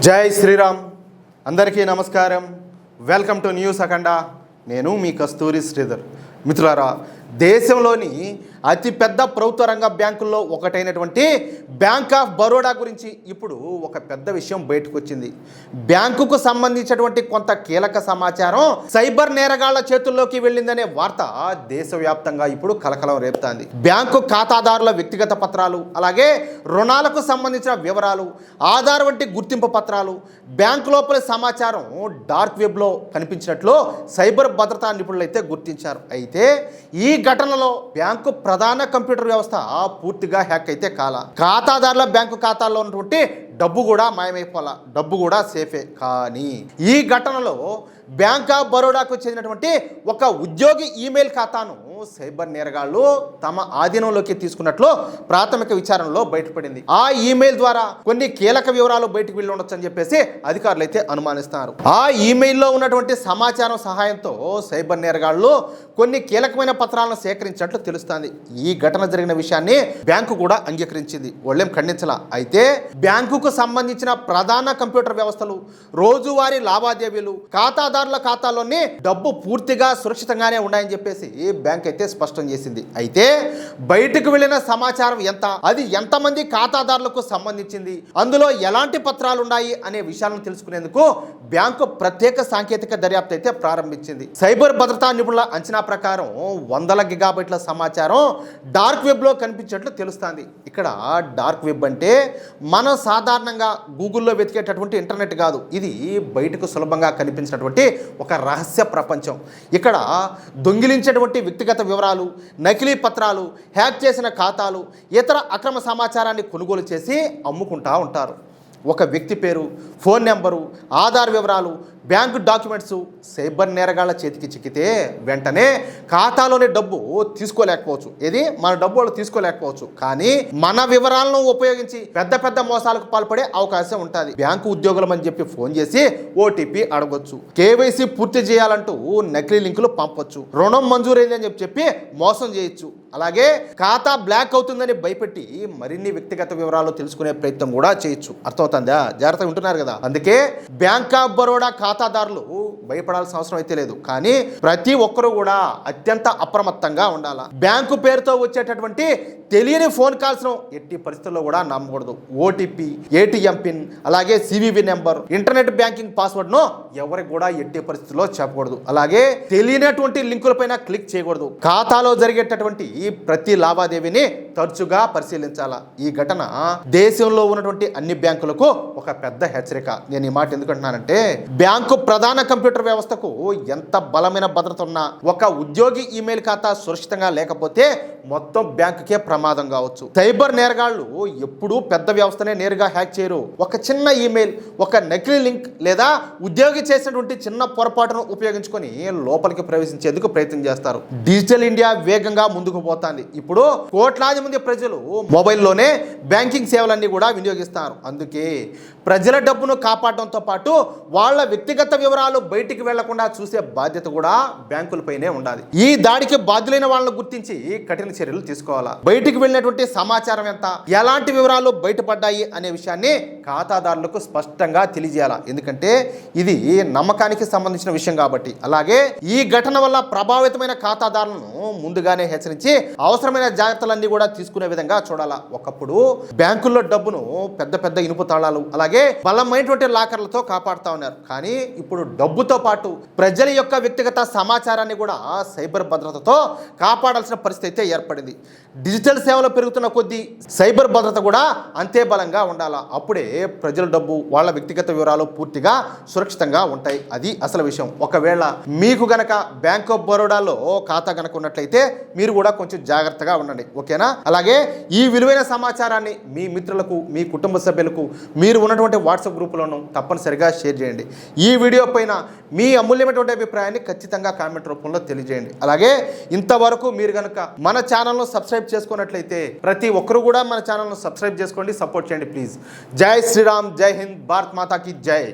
జై శ్రీరామ్. అందరికీ నమస్కారం. వెల్కమ్ టు న్యూస్ అఖండ. నేను మీ కస్తూరి శ్రీధర్. మిత్రులారా, దేశంలోని అతిపెద్ద ప్రభుత్వ రంగ బ్యాంకుల్లో ఒకటైనటువంటి బ్యాంక్ ఆఫ్ బరోడా గురించి ఇప్పుడు ఒక పెద్ద విషయం బయటకు వచ్చింది. బ్యాంకుకు సంబంధించినటువంటి కొంత కీలక సమాచారం సైబర్ నేరగాళ్ల చేతుల్లోకి వెళ్ళిందనే వార్త దేశవ్యాప్తంగా ఇప్పుడు కలకలం రేపుతోంది. బ్యాంకు ఖాతాదారుల వ్యక్తిగత పత్రాలు, అలాగే రుణాలకు సంబంధించిన వివరాలు, ఆధార్ వంటి గుర్తింపు పత్రాలు, బ్యాంకు లోపల సమాచారం డార్క్ వెబ్లో కనిపించినట్లు సైబర్ భద్రతా నిపుణులు అయితే గుర్తించారు. అయితే ఈ ఘటనలో బ్యాంకు ప్రధాన కంప్యూటర్ వ్యవస్థ పూర్తిగా హ్యాక్ అయితే ఖాతాదారుల బ్యాంకు ఖాతాల్లో ఉన్నటువంటి డబ్బు కూడా మాయమైపోలా, డబ్బు కూడా సేఫే. కానీ ఈ ఘటనలో బ్యాంక్ ఆఫ్ బరోడాకు చెందినటువంటి ఒక ఉద్యోగి ఈమెయిల్ ఖాతాను సైబర్ నేరగాళ్లు తమ ఆధీనంలోకి తీసుకున్నట్లు ప్రాథమిక విచారణలో బయటపడింది. ఆ ఈమెయిల్ ద్వారా కొన్ని కీలక వివరాలు బయటకు వెళ్ళి ఉండొచ్చు అని చెప్పేసి అధికారులు అయితే అనుమానిస్తున్నారు. ఆ ఈమెయిల్లో ఉన్నటువంటి సమాచారం సహాయంతో సైబర్ నేరగాళ్లు కొన్ని కీలకమైన పత్రాలను సేకరించినట్లు తెలుస్తోంది. ఈ ఘటన జరిగిన విషయాన్ని బ్యాంకు కూడా అంగీకరించింది, వాళ్ళేం ఖండించలా. అయితే బ్యాంకుకు సంబంధించిన ప్రధాన కంప్యూటర్ వ్యవస్థలు, రోజువారీ లావాదేవీలు, ఖాతాదారుల ఖాతాలోని డబ్బు పూర్తిగా సురక్షితంగానే ఉన్నాయని చెప్పేసి బ్యాంక్ అయితే స్పష్టం చేసింది. అయితే బయటకు వెళ్ళిన సమాచారం ఎంత, అది ఎంతమంది ఖాతాదారులకు సంబంధించింది, అందులో ఎలాంటి పత్రాలు ఉన్నాయి అనే విషయాలను తెలుసుకునేందుకు బ్యాంకు ప్రత్యేక సాంకేతిక దర్యాప్తు అయితే ప్రారంభించింది. సైబర్ భద్రతా నిపుణుల అంచనా ప్రకారం వందల గిగాబైట్ల సమాచారం డార్క్ వెబ్లో కనిపించినట్లు తెలుస్తుంది. ఇక్కడ డార్క్ వెబ్ అంటే మనం సాధారణంగా గూగుల్లో వెతికేటటువంటి ఇంటర్నెట్ కాదు. ఇది బయటకు సులభంగా కనిపించినటువంటి ఒక రహస్య ప్రపంచం. ఇక్కడ దొంగిలించేటువంటి వ్యక్తిగత వివరాలు, నకిలీ పత్రాలు, హ్యాక్ చేసిన ఖాతాలు, ఇతర అక్రమ సమాచారాన్ని కొనుగోలు చేసి అమ్ముకుంటూ ఉంటారు. ఒక వ్యక్తి పేరు, ఫోన్ నెంబరు, ఆధార్ వివరాలు, బ్యాంకు డాక్యుమెంట్స్ సైబర్ నేరగాళ్ల చేతికి చిక్కితే వెంటనే ఖాతాలోని డబ్బు తీసుకోలేకపోవచ్చు. మన డబ్బు వాళ్ళు తీసుకోలేకపోవచ్చు. కానీ మన వివరాలను ఉపయోగించి పెద్ద పెద్ద మోసాలకు పాల్పడే అవకాశం ఉంటుంది. బ్యాంకు ఉద్యోగులం అని చెప్పి ఫోన్ చేసి ఓటీపీ అడగొచ్చు, కేవైసీ పూర్తి చేయాలంటూ నకిలీ లింకులు పంపొచ్చు, రుణం మంజూరైంది అని చెప్పి మోసం చేయొచ్చు. అలాగే ఖాతా బ్లాక్ అవుతుందని భయపెట్టి మరిన్ని వ్యక్తిగత వివరాలు తెలుసుకునే ప్రయత్నం కూడా చేయొచ్చు. అర్థమవుతుందా? జాగ్రత్తగా ఉంటున్నారు కదా. అందుకే బ్యాంక్ ఆఫ్ బరోడా ఖాతాదారులు భయపడాల్సిన అవసరం అయితే లేదు. కానీ ప్రతి ఒక్కరూ కూడా అత్యంత అప్రమత్తంగా ఉండాలి. బ్యాంకు పేరుతో వచ్చేటటువంటి తెలియని ఫోన్ కాల్స్ను ఎట్టి పరిస్థితుల్లో కూడా నమ్మకూడదు. ఓటీపీ, ఏటీఎం పిన్, అలాగే సివివి నెంబర్, ఇంటర్నెట్ బ్యాంకింగ్ పాస్వర్డ్ను ఎవరికి కూడా ఎట్టి పరిస్థితుల్లో చెప్పకూడదు. అలాగే తెలియనటువంటి లింకులపైన క్లిక్ చేయకూడదు. ఖాతాలో జరిగేటటువంటి ప్రతి లావాదేవీని తరచుగా పరిశీలించాలా. ఈ ఘటన దేశంలో ఉన్నటువంటి అన్ని బ్యాంకులకు ఒక పెద్ద హెచ్చరిక. నేను ఈ మాట ఎందుకంటున్నానంటే, బ్యాంకు ప్రధాన కంప్యూటర్ వ్యవస్థకు ఎంత బలమైన భద్రత ఉన్నా ఒక ఉద్యోగి ఈమెయిల్ ఖాతా సురక్షితంగా లేకపోతే మొత్తం బ్యాంకుకే ప్రమాదం కావచ్చు. సైబర్ నేరగాళ్లు ఎప్పుడూ పెద్ద వ్యవస్థనే నేరుగా హ్యాక్ చేయరు. ఒక చిన్న ఈమెయిల్, ఒక నకిలీ లింక్ లేదా ఉద్యోగి చేసినటువంటి చిన్న పొరపాటును ఉపయోగించుకొని లోపలికి ప్రవేశించేందుకు ప్రయత్నం చేస్తారు. డిజిటల్ ఇండియా వేగంగా ముందుకు పోతుంది. ఇప్పుడు కోట్లాది మంది ప్రజలు మొబైల్లోనే బ్యాంకింగ్ సేవలన్నీ కూడా వినియోగిస్తారు. అందుకే ప్రజల డబ్బును కాపాడడంతో పాటు వాళ్ళ వ్యక్తిగత వివరాలు బయటికి వెళ్లకుండా చూసే బాధ్యత కూడా బ్యాంకులపైనే ఉండాలి. ఈ దాడికి బాధ్యులైన వాళ్ళను గుర్తించి కఠిన చర్యలు తీసుకోవాలా. బయటికి వెళ్ళినటువంటి సమాచారం ఎంత, ఎలాంటి వివరాలు బయటపడ్డాయి అనే విషయాన్ని ఖాతాదారులకు స్పష్టంగా తెలియజేయాలా. ఎందుకంటే ఇది నమ్మకానికి సంబంధించిన విషయం కాబట్టి. అలాగే ఈ ఘటన వల్ల ప్రభావితమైన ఖాతాదారులను ముందుగానే హెచ్చరించి అవసరమైన జాగ్రత్తలన్నీ కూడా తీసుకునే విధంగా చూడాలా. ఒకప్పుడు బ్యాంకుల్లో డబ్బును పెద్ద పెద్ద ఇనుపు తాళాలు, అలాగే బలమైనటువంటి లాకర్లతో కాపాడుతూ ఉన్నారు. కానీ ఇప్పుడు డబ్బుతో పాటు ప్రజల యొక్క వ్యక్తిగత సమాచారాన్ని కూడా సైబర్ భద్రతతో కాపాడాల్సిన పరిస్థితి అయితే ఏర్పడింది. డిజిటల్ సేవలు పెరుగుతున్న కొద్దీ సైబర్ భద్రత కూడా అంతే బలంగా ఉండాలా. అప్పుడే ప్రజల డబ్బు, వాళ్ళ వ్యక్తిగత వివరాలు పూర్తిగా సురక్షితంగా ఉంటాయి. అది అసలు విషయం. ఒకవేళ మీకు గనక బ్యాంక్ ఆఫ్ బరోడాలో ఖాతా గనక ఉన్నట్లయితే మీరు కూడా కొంచెం జాగ్రత్తగా ఉండండి, ఓకేనా? అలాగే ఈ విలువైన సమాచారాన్ని మీ మిత్రులకు, మీ కుటుంబ సభ్యులకు మీరు ఉన్నటువంటి వాట్సాప్ గ్రూపులను తప్పనిసరిగా షేర్ చేయండి. ఈ వీడియో పైన మీ అమూల్యమైనటువంటి అభిప్రాయాన్ని ఖచ్చితంగా కామెంట్ రూపంలో తెలియజేయండి. అలాగే ఇంతవరకు మీరు కనుక మన ఛానల్ను సబ్స్క్రైబ్ చేసుకున్నట్లయితే ప్రతి ఒక్కరు కూడా మన ఛానల్ను సబ్స్క్రైబ్ చేసుకోండి, సపోర్ట్ చేయండి ప్లీజ్. జై శ్రీరామ్, జై హింద్, భారత్ మాతాకి జై.